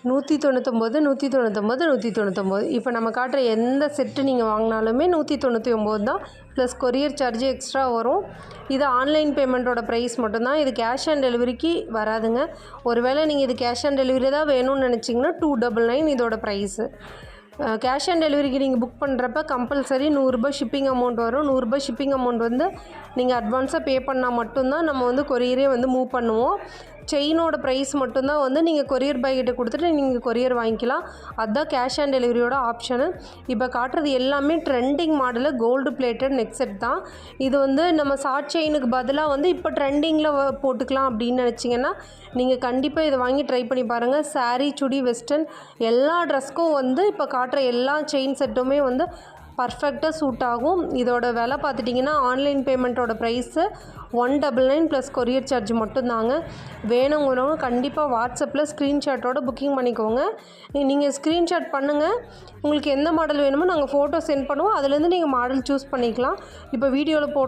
199 199 199 இப்போ நம்ம காட்டுற எந்த செட்டு நீங்கள் வாங்கினாலுமே 199 தான் ப்ளஸ் கொரியர் சார்ஜ் எக்ஸ்ட்ரா வரும். இது ஆன்லைன் பேமெண்ட்டோட ப்ரைஸ் மட்டும்தான். இது கேஷ் ஆன் டெலிவரிக்கு வராதுங்க. ஒருவேளை நீங்கள் இது கேஷ் ஆன் டெலிவரி தான் வேணும்னு நினச்சிங்கன்னா 299 இதோட ப்ரைஸு. கேஷ் ஆன் டெலிவரிக்கு நீங்கள் புக் பண்ணுறப்ப கம்பல்சரி ₹100 ஷிப்பிங் அமௌண்ட் வரும். ₹100 ஷிப்பிங் அமௌண்ட் வந்து நீங்கள் அட்வான்ஸாக பே பண்ணால் மட்டும்தான் நம்ம வந்து கொரியரே வந்து மூவ் பண்ணுவோம். செயினோட ப்ரைஸ் மட்டும்தான் வந்து நீங்கள் கொரியர் பாய் கிட்ட கொடுத்துட்டு நீங்கள் கொரியர் வாங்கிக்கலாம். அதுதான் கேஷ் ஆன் டெலிவரியோட ஆப்ஷனு. இப்போ காட்டுறது எல்லாமே ட்ரெண்டிங் மாடலில் கோல்டு பிளேட்டட் நெக் செட் தான். இது வந்து நம்ம ஷார்ட் செயினுக்கு பதிலாக வந்து இப்போ ட்ரெண்டிங்கில் போட்டுக்கலாம் அப்படின்னு நினச்சிங்கன்னா நீங்கள் கண்டிப்பாக இதை வாங்கி ட்ரை பண்ணி பாருங்கள். சாரீ, சுடி, வெஸ்டர்ன் எல்லா ட்ரெஸ்க்கும் வந்து இப்போ காட்டுற எல்லா செயின் செட்டுமே வந்து பர்ஃபெக்டாக சூட் ஆகும். இதோட விலை பார்த்துட்டிங்கன்னா ஆன்லைன் பேமெண்ட்டோட ப்ரைஸு 199 ப்ளஸ் கொரியர் சார்ஜ் மட்டும்தாங்க. வேணுங்கிறவங்க கண்டிப்பாக வாட்ஸ்அப்பில் ஸ்க்ரீன்ஷாட்டோட புக்கிங் பண்ணிக்கோங்க. நீங்கள் ஸ்க்ரீன்ஷாட் பண்ணுங்கள். உங்களுக்கு எந்த மாடல் வேணுமோ நாங்கள் ஃபோட்டோ சென்ட் பண்ணுவோம். அதுலேருந்து நீங்கள் மாடல் சூஸ் பண்ணிக்கலாம். இப்போ வீடியோவில் போடுற